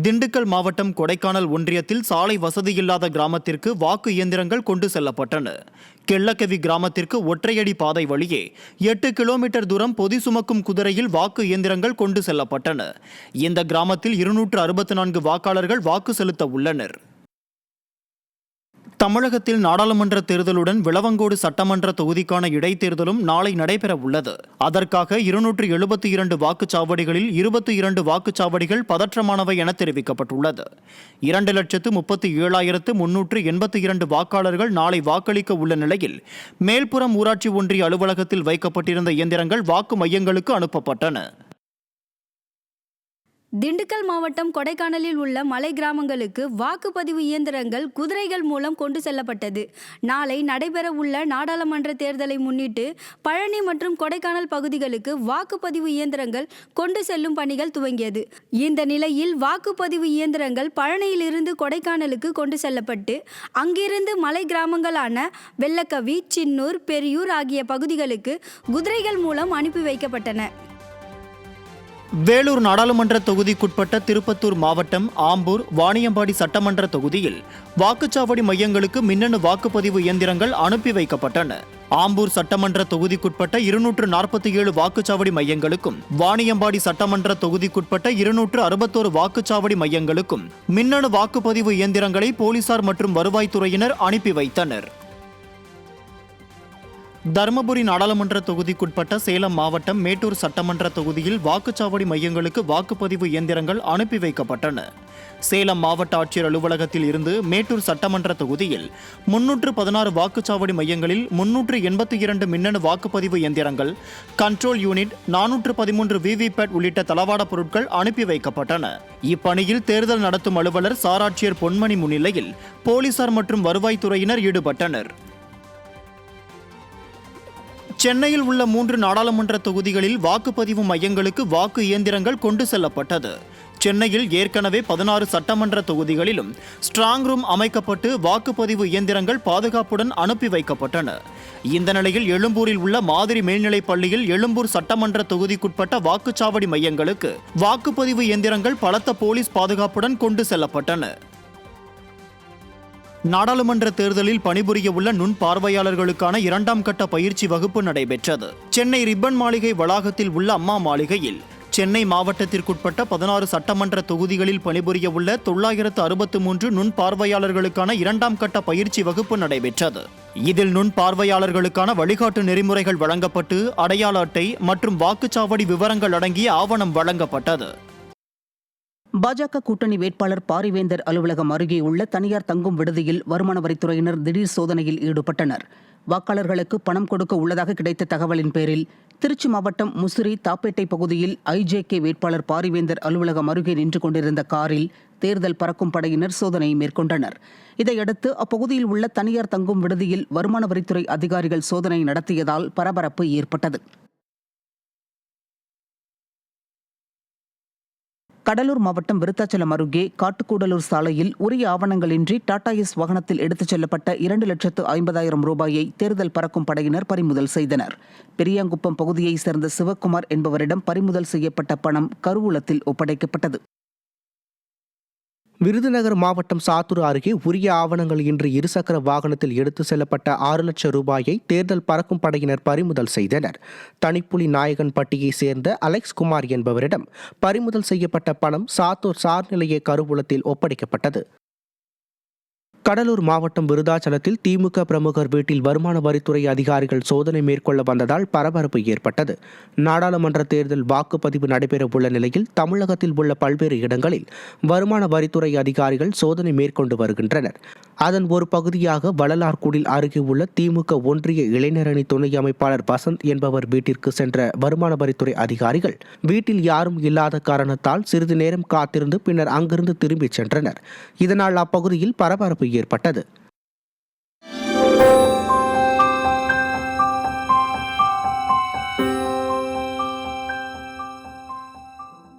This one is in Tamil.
திண்டுக்கல் மாவட்டம் கொடைக்கானல் ஒன்றியத்தில் சாலை வசதியில்லாத கிராமத்திற்கு வாக்கு இயந்திரங்கள் கொண்டு செல்லப்பட்டன. கெள்ளக்கவி கிராமத்திற்கு ஒற்றையடி பாதை வழியே 8 கிலோமீட்டர் தூரம் பொதி சுமக்கும் குதிரையில் வாக்கு இயந்திரங்கள் கொண்டு செல்லப்பட்டன. இந்த கிராமத்தில் 264 வாக்காளர்கள் வாக்கு செலுத்த உள்ளனர். தமிழகத்தில் நாடாளுமன்ற தேர்தலுடன் விளவங்கோடு சட்டமன்ற தொகுதிக்கான இடைத்தேர்தலும் நாளை நடைபெற உள்ளது. அதற்காக 272 வாக்குச்சாவடிகளில் 22 வாக்குச்சாவடிகள் பதற்றமானவை என தெரிவிக்கப்பட்டுள்ளது. 2,37,382 வாக்காளர்கள் நாளை வாக்களிக்க உள்ள நிலையில் மேல்புறம் ஊராட்சி ஒன்றிய அலுவலகத்தில் வைக்கப்பட்டிருந்த இயந்திரங்கள் வாக்கு மையங்களுக்கு அனுப்பப்பட்டன. திண்டுக்கல் மாவட்டம் கொடைக்கானலில் உள்ள மலை கிராமங்களுக்கு வாக்குப்பதிவு இயந்திரங்கள் குதிரைகள் மூலம் கொண்டு செல்லப்பட்டது. நாளை நடைபெற உள்ள நாடாளுமன்ற தேர்தலை முன்னிட்டு பழனி மற்றும் கொடைக்கானல் பகுதிகளுக்கு வாக்குப்பதிவு இயந்திரங்கள் கொண்டு செல்லும் பணிகள் துவங்கியது. இந்த நிலையில் வாக்குப்பதிவு இயந்திரங்கள் பழனியிலிருந்து கொடைக்கானலுக்கு கொண்டு செல்லப்பட்டு அங்கிருந்து மலை கிராமங்களான வெள்ளக்கவி, சின்னூர், பெரியூர் ஆகிய பகுதிகளுக்கு குதிரைகள் மூலம் அனுப்பி வைக்கப்பட்டன. வேலூர் நாடாளுமன்ற தொகுதிக்குட்பட்ட திருப்பத்தூர் மாவட்டம் ஆம்பூர், வாணியம்பாடி சட்டமன்ற தொகுதியில் வாக்குச்சாவடி மையங்களுக்கு மின்னணு வாக்குப்பதிவு இயந்திரங்கள் அனுப்பி வைக்கப்பட்டன. ஆம்பூர் சட்டமன்ற தொகுதிக்குட்பட்ட 247 வாக்குச்சாவடி மையங்களுக்கும் வாணியம்பாடி சட்டமன்ற தொகுதிக்குட்பட்ட 261 வாக்குச்சாவடி மையங்களுக்கும் மின்னணு வாக்குப்பதிவு இயந்திரங்களை போலீசார் மற்றும் வருவாய்த்துறையினர் அனுப்பி வைத்தனர். தருமபுரி நாடாளுமன்ற தொகுதிக்குட்பட்ட சேலம் மாவட்டம் மேட்டூர் சட்டமன்ற தொகுதியில் வாக்குச்சாவடி மையங்களுக்கு வாக்குப்பதிவு இயந்திரங்கள் அனுப்பி வைக்கப்பட்டன. சேலம் மாவட்ட ஆட்சியர் அலுவலகத்தில் இருந்து மேட்டூர் சட்டமன்ற தொகுதியில் 316 வாக்குச்சாவடி மையங்களில் 382 மின்னணு வாக்குப்பதிவு இயந்திரங்கள், கண்ட்ரோல் யூனிட், 413 விவிபேட் உள்ளிட்ட தளவாட பொருட்கள் அனுப்பி வைக்கப்பட்டன. இப்பணியில் தேர்தல் நடத்தும் அலுவலர் சாராட்சியர் பொன்மணி முன்னிலையில் போலீசார் மற்றும் வருவாய்த்துறையினர் ஈடுபட்டனர். சென்னையில் உள்ள 3 நாடாளுமன்ற தொகுதிகளில் வாக்குப்பதிவு மையங்களுக்கு வாக்கு இயந்திரங்கள் கொண்டு செல்லப்பட்டது. சென்னையில் ஏற்கனவே 16 சட்டமன்ற தொகுதிகளிலும் ஸ்ட்ராங் ரூம் அமைக்கப்பட்டு வாக்குப்பதிவு இயந்திரங்கள் பாதுகாப்புடன் அனுப்பி வைக்கப்பட்டன. இந்த நிலையில் எழும்பூரில் உள்ள மாதிரி மேல்நிலைப் பள்ளியில் எழும்பூர் சட்டமன்ற தொகுதிக்குட்பட்ட வாக்குச்சாவடி மையங்களுக்கு வாக்குப்பதிவு இயந்திரங்கள் பலத்த போலீஸ் பாதுகாப்புடன் கொண்டு செல்லப்பட்டன. நாடாளுமன்ற தேர்தலில் பணிபுரிய உள்ள நுண் பார்வையாளர்களுக்கான 2ஆம் கட்ட பயிற்சி வகுப்பு நடைபெற்றது. சென்னை ரிப்பன் மாளிகை வளாகத்தில் உள்ள அம்மா மாளிகையில் சென்னை மாவட்டத்திற்குட்பட்ட 16 சட்டமன்ற தொகுதிகளில் பணிபுரிய உள்ள 963 நுண் பார்வையாளர்களுக்கான 2ஆம் கட்ட பயிற்சி வகுப்பு நடைபெற்றது. இதில் நுண் பார்வையாளர்களுக்கான வழிகாட்டு நெறிமுறைகள் வழங்கப்பட்டு அடையாள அட்டை மற்றும் வாக்குச்சாவடி விவரங்கள் அடங்கிய ஆவணம் வழங்கப்பட்டது. பாஜக கூட்டணி வேட்பாளர் பாரிவேந்தர் அலுவலகம் அருகே உள்ள தனியார் தங்கும் விடுதியில் வருமான வரித்துறையினர் திடீர் சோதனையில் ஈடுபட்டனர். வாக்காளர்களுக்கு பணம் கொடுக்க உள்ளதாக கிடைத்த தகவலின் பேரில் திருச்சி மாவட்டம் முசிறி தாப்பேட்டை பகுதியில் ஐஜேகே வேட்பாளர் பாரிவேந்தர் அலுவலகம் அருகே நின்று கொண்டிருந்த காரில் தேர்தல் பறக்கும் படையினர் சோதனை மேற்கொண்டனர். இதையடுத்து அப்பகுதியில் உள்ள தனியார் தங்கும் விடுதியில் வருமான வரித்துறை அதிகாரிகள் சோதனை நடத்தியதால் பரபரப்பு ஏற்பட்டது. கடலூர் மாவட்டம் விருத்தாச்சலம் அருகே காட்டுக்கூடலூர் சாலையில் உரிய ஆவணங்களின்றி டாடா எஸ் வாகனத்தில் எடுத்துச் செல்லப்பட்ட 2,50,000 ரூபாயை தேர்தல் பறக்கும் படையினர் பறிமுதல் செய்தனர். பெரியாங்குப்பம் பகுதியைச் சேர்ந்த சிவக்குமார் என்பவரிடம் பறிமுதல் செய்யப்பட்ட பணம் கருவூலத்தில் ஒப்படைக்கப்பட்டது. விருதுநகர் மாவட்டம் சாத்தூர் அருகே உரிய ஆவணங்கள் இன்றி இருசக்கர வாகனத்தில் எடுத்து செல்லப்பட்ட 6 லட்சம் ரூபாயை தேர்தல் பறக்கும் படையினர் பறிமுதல் செய்தனர். தனிப்புலி நாயகன்பட்டியைச் சேர்ந்த அலெக்ஸ் குமார் என்பவரிடம் பறிமுதல் செய்யப்பட்ட பணம் சாத்தூர் சார்நிலைய கருவூலத்தில் ஒப்படைக்கப்பட்டது. கடலூர் மாவட்டம் விருதாச்சலத்தில் திமுக பிரமுகர் வீட்டில் வருமான வரித்துறை அதிகாரிகள் சோதனை மேற்கொள்ள வந்ததால் பரபரப்பு ஏற்பட்டது. நாடாளுமன்ற தேர்தல் வாக்குப்பதிவு நடைபெற உள்ள நிலையில் தமிழகத்தில் உள்ள பல்வேறு இடங்களில் வருமான வரித்துறை அதிகாரிகள் சோதனை மேற்கொண்டு வருகின்றனர். அதன் ஒரு பகுதியாக வள்ளலார்குடில் அருகே உள்ள திமுக ஒன்றிய இளைஞரணி துணை அமைப்பாளர் வசந்த் என்பவர் வீட்டிற்கு சென்ற வருமான வரித்துறை அதிகாரிகள் வீட்டில் யாரும் இல்லாத காரணத்தால் சிறிது நேரம் காத்திருந்து பின்னர் அங்கிருந்து திரும்பிச் சென்றனர். இதனால் அப்பகுதியில் பரபரப்பு ஏற்பட்டது.